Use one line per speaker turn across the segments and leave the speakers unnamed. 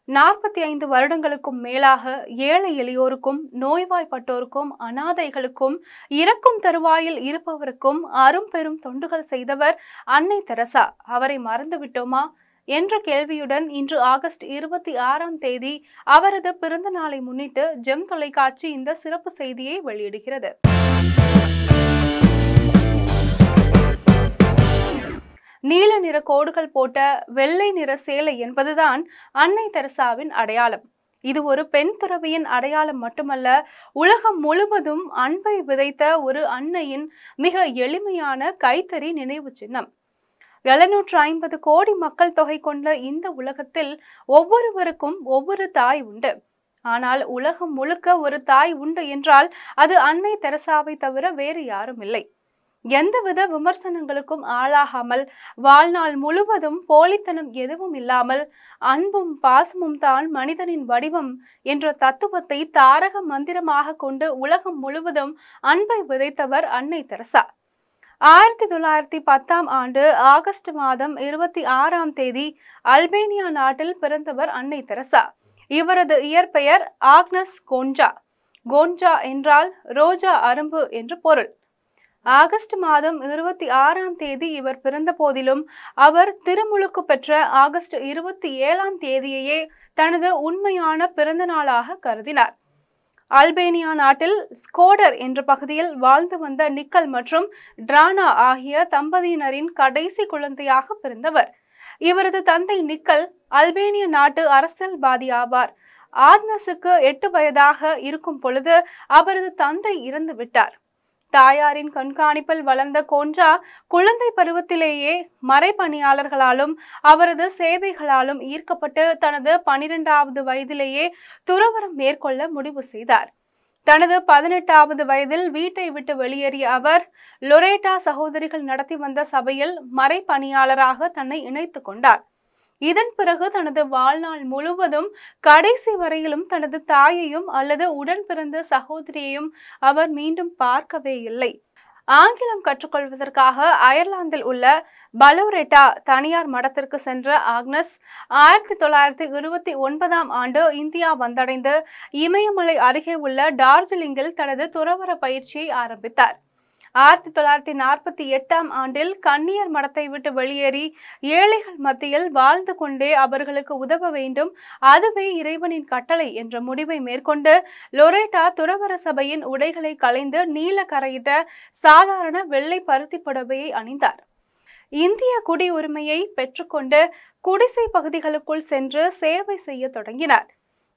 45 வருடங்களுக்கும் மேலாக ஏழை எளியோருக்கும், நோய்வாய்ப்பட்டோருக்கும், அனாதைகளுக்கும், இறக்கும் தருவாயில் இருப்பவருக்கும் அரும்பெரும் தொண்டுகள் செய்தவர் அன்னை தெரசா. அவரை மறந்துவிட்டோமா என்ற கேள்வியுடன் இன்று ஆகஸ்ட் 26ஆம் தேதி அவரது பிறந்த நாளை முன்னிட்டு ஜெம் தொலைக்காட்சி இந்த சிறப்பு செய்தியை வெளியிடுகிறது. நீல நிற கோடுகள் போட்ட வெள்ளை நிற சேலை என்பதுதான் அன்னை தெரசாவின் அடையாளம். இது ஒரு பெண் துறவியின் அடையாளம் மட்டுமல்ல, உலகம் முழுவதும் அன்பை விதைத்த ஒரு அன்னையின் மிக எளிமையான கைத்தறி நினைவு சின்னம். 750 கோடி மக்கள் தொகை கொண்ட இந்த உலகத்தில் ஒவ்வொருவருக்கும் ஒவ்வொரு தாய் உண்டு. ஆனால் உலகம் முழுக்க ஒரு தாய் உண்டு என்றால் அது அன்னை தெரசாவை தவிர வேறு யாரும் இல்லை. எந்தவித விமர்சனங்களுக்கும் ஆளாகாமல், வாழ்நாள் முழுவதும் போலித்தனம் எதுவும் இல்லாமல், அன்பும் பாசமும் தான் மனிதனின் வடிவம் என்ற தத்துவத்தை தாரக மந்திரமாக கொண்டு உலகம் முழுவதும் அன்பை விதைத்தவர் அன்னை தெரசா. 1910ஆம் ஆண்டு ஆகஸ்ட் மாதம் 26ஆம் தேதி அல்பேனியா நாட்டில் பிறந்தவர் அன்னை தெரசா. இவரது இயற்பெயர் ஆக்னஸ் கோன்ஜா. கோன்ஜா என்றால் ரோஜா அரும்பு என்று பொருள். ஆகஸ்ட் மாதம் 26ஆம் தேதி இவர் பிறந்த போதிலும் அவர் திருமுழுக்கு பெற்ற ஆகஸ்ட் 27ஆம் தேதியையே தனது உண்மையான பிறந்த நாளாக கருதினார். அல்பேனியா நாட்டில் ஸ்கோடர் என்ற பகுதியில் வாழ்ந்து வந்த நிக்கல் மற்றும் டிரானா ஆகிய தம்பதியினரின் கடைசி குழந்தையாக பிறந்தவர். இவரது தந்தை நிக்கல் அல்பேனிய நாட்டு அரசியல்வாதி ஆவார். ஆக்னஸுக்கு 8 வயதாக இருக்கும் பொழுது அவரது தந்தை இறந்து விட்டார். தாயாரின் கண்காணிப்பில் வளர்ந்த கோன்ஜா குழந்தை பருவத்திலேயே மறைப்பணியாளர்களாலும் அவரது சேவைகளாலும் ஈர்க்கப்பட்டு தனது 12வது வயதிலேயே துறவறம் மேற்கொள்ள முடிவு செய்தார். தனது 18வது வயதில் வீட்டை விட்டு வெளியேறிய அவர் லொரேட்டா சகோதரிகள் நடத்தி வந்த சபையில் மறைப்பணியாளராக தன்னை இணைத்துக் கொண்டார். இதன் பிறகு தனது வாழ்நாள் முழுவதும் கடைசி வரையிலும் தனது தாயையும் அல்லது உடன் பிறந்த சகோதரியையும் அவர் மீண்டும் பார்க்கவே இல்லை. ஆங்கிலம் கற்றுக்கொள்வதற்காக அயர்லாந்தில் உள்ள பலோரெட்டா தனியார் மடத்திற்கு சென்ற ஆக்னஸ் 1929ஆம் ஆண்டு இந்தியா வந்தடைந்து இமயமலை அருகே உள்ள டார்ஜிலிங்கில் தனது துறவற பயிற்சியை ஆரம்பித்தார். 1948ஆம் ஆண்டில் கன்னியர் மடத்தை விட்டு வெளியேறி ஏழைகள் மத்தியில் வாழ்ந்து கொண்டே அவர்களுக்கு உதவ வேண்டும், அதுவே இறைவனின் கட்டளை என்ற முடிவை மேற்கொண்டு லொரேட்டா துறவற சபையின் உடைகளை களைந்து நீல கரையிட்ட சாதாரண வெள்ளை பருத்தி புடவையை அணிந்தார். இந்திய குடியுரிமையை பெற்றுக்கொண்டு குடிசை பகுதிகளுக்குள் சென்று சேவை செய்ய தொடங்கினார்.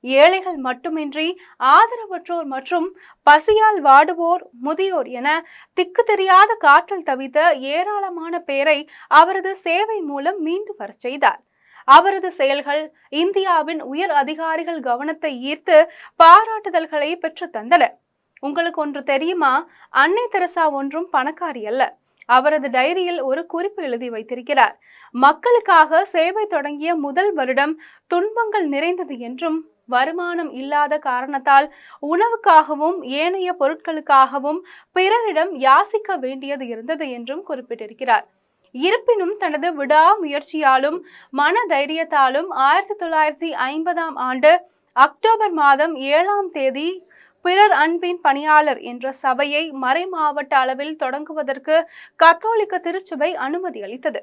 ஏழைகள் மட்டுமின்றி ஆதரவற்றோர் மற்றும் பசியால் வாடுவோர், முதியோர் என திக்கு தெரியாத காற்றில் தவித்த ஏராளமான பேரை அவரது சேவை மூலம் மீண்டு வர செய்தார். அவரது செயல்கள் இந்தியாவின் உயர் அதிகாரிகள் கவனத்தை ஈர்த்து பாராட்டுதல்களை பெற்று தந்தன. உங்களுக்கு ஒன்று தெரியுமா? அன்னை தெரசா ஒன்றும் பணக்காரி அல்ல. அவரது டைரியில் ஒரு குறிப்பு எழுதி வைத்திருக்கிறார். மக்களுக்காக சேவை தொடங்கிய முதல் வருடம் துன்பங்கள் நிறைந்தது என்றும், வருமானம் இல்லாத காரணத்தால் உணவுக்காகவும் ஏனைய பொருட்களுக்காகவும் பிறரிடம் யாசிக்க வேண்டியது இருந்தது என்றும் குறிப்பிட்டிருக்கிறார். இருப்பினும் தனது விடாமுயற்சியாலும் மன தைரியத்தாலும் 1950ஆம் ஆண்டு அக்டோபர் மாதம் 7ஆம் தேதி பிறர் அன்பின் பணியாளர் என்ற சபையை மறைமாவட்ட அளவில் தொடங்குவதற்கு கத்தோலிக்க திருச்சபை அனுமதி அளித்தது.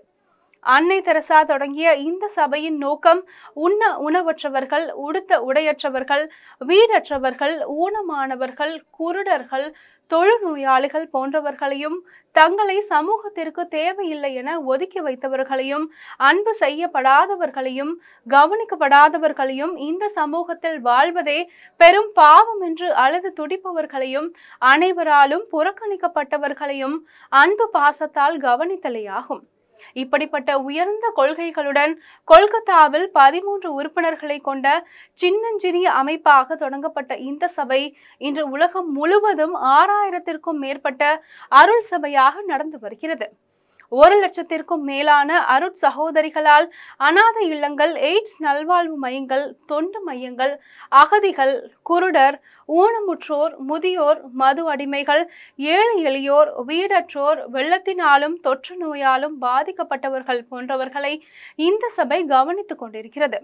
அன்னை தெரசா தொடங்கிய இந்த சபையின் நோக்கம் உண்ண உணவற்றவர்கள், உடுத்த உடையற்றவர்கள், வீடற்றவர்கள், ஊனமானவர்கள், குருடர்கள், தொழுநோயாளிகள் போன்றவர்களையும், தங்களை சமூகத்திற்கு தேவையில்லை என ஒதுக்கி வைத்தவர்களையும், அன்பு செய்யப்படாதவர்களையும், கவனிக்கப்படாதவர்களையும், இந்த சமூகத்தில் வாழ்வதே பெரும் பாவம் என்று அழுது துடிப்பவர்களையும், அனைவராலும் புறக்கணிக்கப்பட்டவர்களையும் அன்பு பாசத்தால் கவனித்தலேயாகும். இப்படிப்பட்ட உயர்ந்த கொள்கைகளுடன் கொல்கத்தாவில் 13 உறுப்பினர்களை கொண்ட சின்னஞ்சிறிய அமைப்பாக தொடங்கப்பட்ட இந்த சபை இன்று உலகம் முழுவதும் 6000த்திற்கும் மேற்பட்ட அருள் சபையாக நடந்து வருகிறது. 1 லட்சத்திற்கும் மேலான அருட் சகோதரிகளால் அநாதை இல்லங்கள், எய்ட்ஸ் நல்வாழ்வு மையங்கள், தொண்டு மையங்கள், அகதிகள், குருடர், ஊனமுற்றோர், முதியோர், மது அடிமைகள், ஏழை எளியோர், வீடற்றோர், வெள்ளத்தினாலும் தொற்று நோயாலும் பாதிக்கப்பட்டவர்கள் போன்றவர்களை இந்த சபை கவனித்துக் கொண்டிருக்கிறது.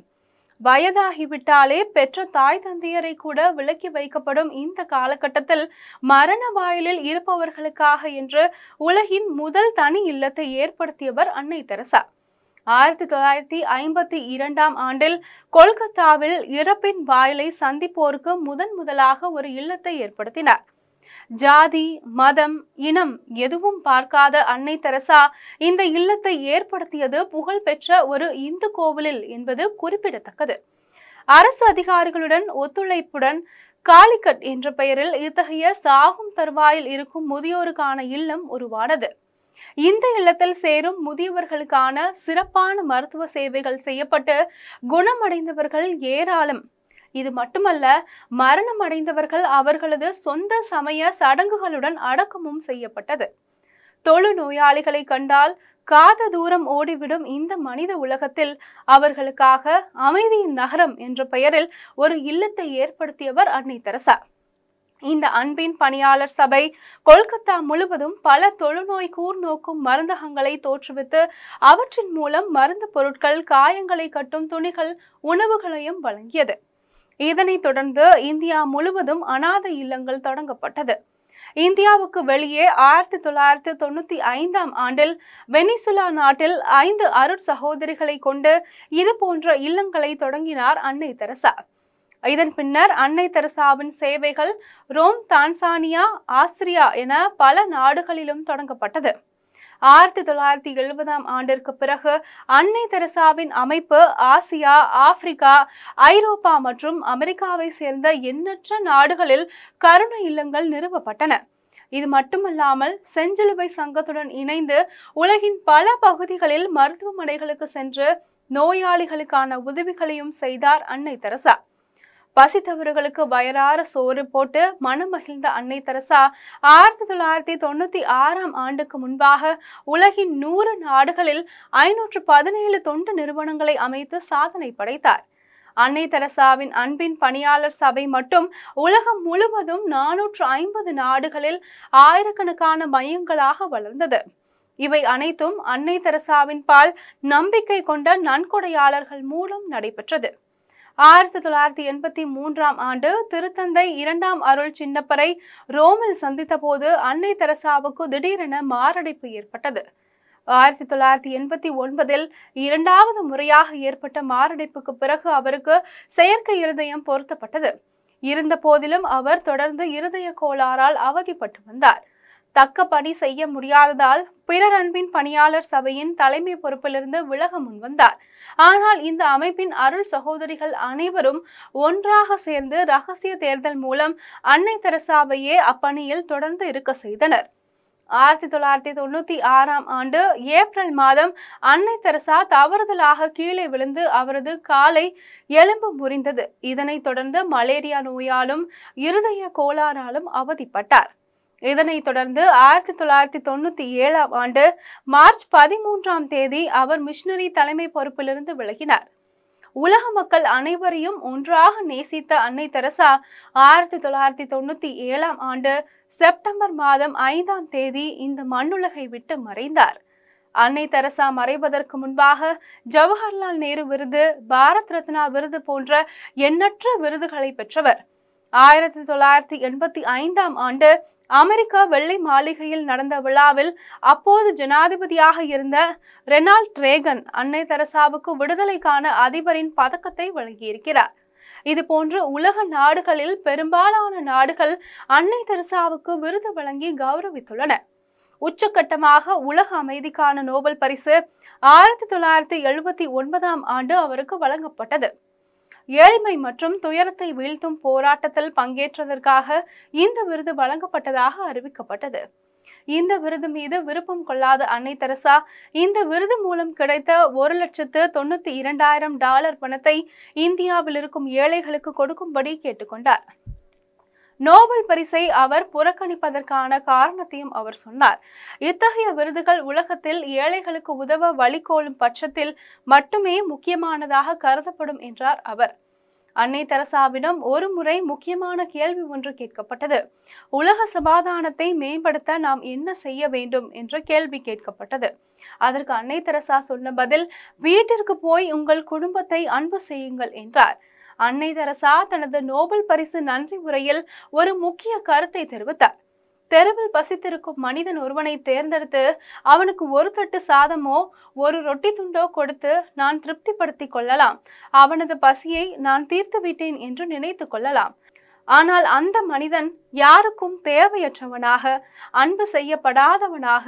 வயதாகிவிட்டாலே பெற்ற தாய் தந்தையரை கூட விலக்கி வைக்கப்படும் இந்த காலகட்டத்தில் மரண வாயிலில் இருப்பவர்களுக்காக என்று உலகின் முதல் தனி இல்லத்தை ஏற்படுத்தியவர் அன்னை தெரசா. 1952ஆம் ஆண்டில் கொல்கத்தாவில் இறப்பின் வாயிலை சந்திப்போருக்கு முதலாக ஒரு இல்லத்தை ஏற்படுத்தினார். ஜாதி, மதம், இனம் எதுவும் பார்க்காத அன்னை தெரசா இந்த இல்லத்தை ஏற்படுத்தியது புகழ்பெற்ற ஒரு இந்து கோவிலில் என்பது குறிப்பிடத்தக்கது. அரசு அதிகாரிகளுடன் ஒத்துழைப்புடன் காலிக்கட் என்ற பெயரில் இத்தகைய சாகும் தருவாயில் இருக்கும் முதியோருக்கான இல்லம் உருவானது. இந்த இல்லத்தில் சேரும் முதியவர்களுக்கான சிறப்பான மருத்துவ சேவைகள் செய்யப்பட்டு குணமடைந்தவர்கள் ஏராளம். இது மட்டுமல்ல, மரணம் அடைந்தவர்கள் அவர்களது சொந்த சமய சடங்குகளுடன் அடக்கமும் செய்யப்பட்டது. தொழு நோயாளிகளை கண்டால் காத தூரம் ஓடிவிடும் இந்த மனித உலகத்தில் அவர்களுக்காக அமைதியின் நகரம் என்ற பெயரில் ஒரு இல்லத்தை ஏற்படுத்தியவர் அன்னை தெரசா. இந்த அன்பின் பணியாளர் சபை கொல்கத்தா முழுவதும் பல தொழுநோய் கூர்நோக்கும் மருந்தகங்களை தோற்றுவித்து அவற்றின் மூலம் மருந்து பொருட்கள், காயங்களை கட்டும் துணிகள், உணவுகளையும் வழங்கியது. இதனைத் தொடர்ந்து இந்தியா முழுவதும் அனாதை இல்லங்கள் தொடங்கப்பட்டது. இந்தியாவுக்கு வெளியே 1995ஆம் ஆண்டில் வெனிசுலா நாட்டில் 5 அருட்சகோதரிகளை கொண்டு இது போன்ற இல்லங்களை தொடங்கினார் அன்னை தெரசா. இதன் பின்னர் அன்னை தெரசாவின் சேவைகள் ரோம், தான்சானியா, ஆஸ்திரியா என பல நாடுகளிலும் தொடங்கப்பட்டது. 1970ஆம் ஆண்டிற்கு பிறகு அன்னை தெரசாவின் அமைப்பு ஆசியா, ஆப்பிரிக்கா, ஐரோப்பா மற்றும் அமெரிக்காவை சேர்ந்த எண்ணற்ற நாடுகளில் கருணை இல்லங்கள் நிறுவப்பட்டன. இது மட்டுமல்லாமல் செஞ்சிலுவை சங்கத்துடன் இணைந்து உலகின் பல பகுதிகளில் மருத்துவமனைகளுக்கு சென்று நோயாளிகளுக்கான உதவிகளையும் செய்தார் அன்னை தெரசா. பசித்தவர்களுக்கு வயறார சோறு போட்டு மனமகிழ்ந்த அன்னை தெரசா 1996ஆம் ஆண்டுக்கு முன்பாக உலகின் 100 நாடுகளில் 517 தொண்டு நிறுவனங்களை அமைத்து சாதனை படைத்தார். அன்னை தெரசாவின் அன்பின் பணியாளர் சபை மட்டும் உலகம் முழுவதும் 450 நாடுகளில் ஆயிரக்கணக்கான மையங்களாக வளர்ந்தது. இவை அனைத்தும் அன்னை தெரசாவின் பால் நம்பிக்கை கொண்ட நன்கொடையாளர்கள் மூலம் நடைபெற்றது. 1983ஆம் ஆண்டு திருத்தந்தை 2ஆம் அருள் சின்னப்பரை ரோமில் சந்தித்த போது அன்னை தெரசாவுக்கு திடீரென மாரடைப்பு ஏற்பட்டது. 1989இல் 2வது முறையாக ஏற்பட்ட மாரடைப்புக்கு பிறகு அவருக்கு செயற்கை இருதயம் பொருத்தப்பட்டது. இருந்த போதிலும் அவர் தொடர்ந்து இருதய கோளாறால் அவதிப்பட்டு வந்தார். தக்க பணி செய்ய முடியாததால் பிறர் அன்பின் பணியாளர் சபையின் தலைமை பொறுப்பிலிருந்து விலக முன்வந்தார். ஆனால் இந்த அமைப்பின் அருள் சகோதரிகள் அனைவரும் ஒன்றாக சேர்ந்து ரகசிய தேர்தல் மூலம் அன்னை தெரசாவையே அப்பணியில் தொடர்ந்து இருக்க செய்தனர். 1996ஆம் ஆண்டு ஏப்ரல் மாதம் அன்னை தெரசா தவறுதலாக கீழே விழுந்து அவரது காலை எலும்பு முறிந்தது. இதனைத் தொடர்ந்து மலேரியா நோயாலும் இருதய கோளாறாலும் அவதிப்பட்டார். இதனைத் தொடர்ந்து 1997ஆம் ஆண்டு மார்ச் 13ஆம் தேதி அவர் மிஷனரி தலைமை பொறுப்பிலிருந்து விலகினார். உலக மக்கள் அனைவரையும் ஒன்றாக நேசித்த அன்னை தெரசா 1997ஆம் ஆண்டு செப்டம்பர் மாதம் 5ஆம் தேதி இந்த மண்ணுலகை விட்டு மறைந்தார். அன்னை தெரசா மறைவதற்கு முன்பாக ஜவஹர்லால் நேரு விருது, பாரத் ரத்னா விருது போன்ற எண்ணற்ற விருதுகளை பெற்றவர். 1985ஆம் ஆண்டு அமெரிக்க வெள்ளை மாளிகையில் நடந்த விழாவில் அப்போது ஜனாதிபதியாக இருந்த ரெனால்ட் ரேகன் அன்னை தெரசாவுக்கு விடுதலைக்கான அதிபரின் பதக்கத்தை வழங்கியிருக்கிறார். இதுபோன்று உலக நாடுகளில் பெரும்பாலான நாடுகள் அன்னை தெரசாவுக்கு விருது வழங்கி கௌரவித்துள்ளன. உச்சகட்டமாக உலக அமைதிக்கான நோபல் பரிசு 1979ஆம் ஆண்டு அவருக்கு வழங்கப்பட்டது. ஏழ்மை மற்றும் துயரத்தை வீழ்த்தும் போராட்டத்தில் பங்கேற்றதற்காக இந்த விருது வழங்கப்பட்டதாக அறிவிக்கப்பட்டது. இந்த விருது மீது விருப்பம் கொள்ளாத அன்னை தெரசா இந்த விருது மூலம் கிடைத்த $1,92,000 பணத்தை இந்தியாவில் இருக்கும் ஏழைகளுக்கு கொடுக்கும்படி கேட்டுக்கொண்டார். நோபல் பரிசை அவர் புறக்கணிப்பதற்கான காரணத்தையும் அவர் சொன்னார். இத்தகைய விருதுகள் உலகத்தில் ஏழைகளுக்கு உதவ வழிகோலும் பட்சத்தில் மட்டுமே முக்கியமானதாக கருதப்படும் என்றார் அவர். அன்னை தெரசாவிடம் ஒரு முறை முக்கியமான கேள்வி ஒன்று கேட்கப்பட்டது. உலக சமாதானத்தை மேம்படுத்த நாம் என்ன செய்ய வேண்டும் என்ற கேள்வி கேட்கப்பட்டது. அதற்கு அன்னை தெரசா சொன்ன பதில், வீட்டிற்கு போய் உங்கள் குடும்பத்தை அன்பு செய்யுங்கள் என்றார். அன்னை தெரசா தனது நோபல் பரிசு நன்றி உரையில் ஒரு முக்கிய கருத்தை தெரிவித்தார். தெருவில் பசித்திருக்கும் மனிதன் ஒருவனை தேர்ந்தெடுத்து அவனுக்கு ஒரு தட்டு சாதமோ ஒரு ரொட்டி துண்டோ கொடுத்து நான் திருப்திப்படுத்தி கொள்ளலாம். அவனது பசியை நான் தீர்த்து விட்டேன் என்று நினைத்து கொள்ளலாம். ஆனால் அந்த மனிதன் யாருக்கும் தேவையற்றவனாக, அன்பு செய்யப்படாதவனாக,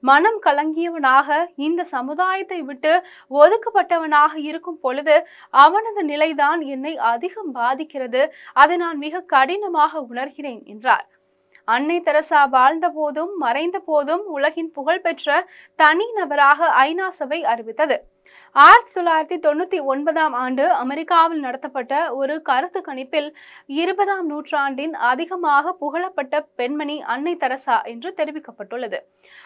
மனம் கலங்கியவனாக, இந்த சமுதாயத்தை விட்டு ஒதுக்கப்பட்டவனாக இருக்கும் பொழுது அவனது நிலைதான் என்னை அதிகம் பாதிக்கிறது. அதை நான் மிக கடினமாக உணர்கிறேன் என்றார். அன்னை தெரசா வாழ்ந்த போதும் மறைந்த போதும் உலகின் புகழ்பெற்ற தனி நபராக ஐநா சபை அறிவித்தது. 1999ஆம் ஆண்டு அமெரிக்காவில் நடத்தப்பட்ட ஒரு கருத்து கணிப்பில் 20ஆம் நூற்றாண்டின் அதிகமாக புகழப்பட்ட பெண்மணி அன்னை தெரசா என்று தெரிவிக்கப்பட்டுள்ளது.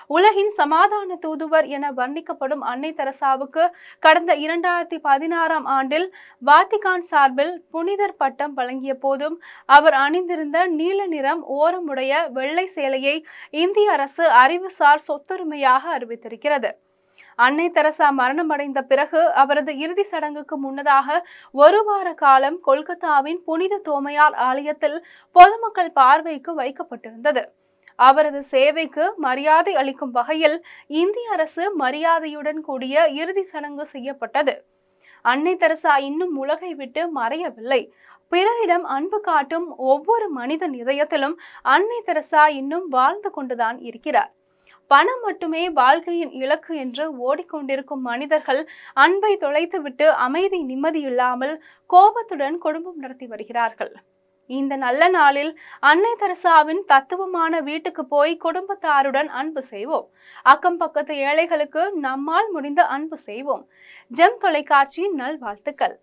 உலகின் சமாதான தூதுவர் என வர்ணிக்கப்படும் அன்னை தெரசாவுக்கு கடந்த 2016ஆம் ஆண்டில் வாத்திகான் சார்பில் புனிதர் பட்டம் வழங்கிய போதும் அவர் அணிந்திருந்த நீல நிறம் ஓரமுடைய வெள்ளை சேலையை இந்திய அரசு அறிவுசார் சொத்துரிமையாக அறிவித்திருக்கிறது. அன்னை தெரசா மரணமடைந்த பிறகு அவரது இறுதி சடங்குக்கு முன்னதாக ஒரு வார காலம் கொல்கத்தாவின் புனித தோமையார் ஆலயத்தில் பொதுமக்கள் பார்வைக்கு வைக்கப்பட்டிருந்தது. அவரது சேவைக்கு மரியாதை அளிக்கும் வகையில் இந்திய அரசு மரியாதையுடன் கூடிய இறுதி சடங்கு செய்யப்பட்டது. அன்னை தெரசா இன்னும் உலகை விட்டு மறையவில்லை. பிறரிடம் அன்பு காட்டும் ஒவ்வொரு மனிதன் இதயத்திலும் அன்னை தெரசா இன்னும் வாழ்ந்து கொண்டுதான் இருக்கிறார். பணம் மட்டுமே வாழ்க்கையின் இலக்கு என்று ஓடிக்கொண்டிருக்கும் மனிதர்கள் அன்பை தொலைத்துவிட்டு அமைதி நிம்மதி இல்லாமல் கோபத்துடன் குடும்பம் நடத்தி வருகிறார்கள். இந்த நல்ல நாளில் அன்னை தெரசாவின் தத்துவமான வீட்டுக்கு போய் குடும்பத்தாருடன் அன்பு செய்வோம். அக்கம் பக்கத்து ஏழைகளுக்கு நம்மால் முடிந்த அன்பு செய்வோம். ஜெம் தொலைக்காட்சியின் நல்வாழ்த்துக்கள்.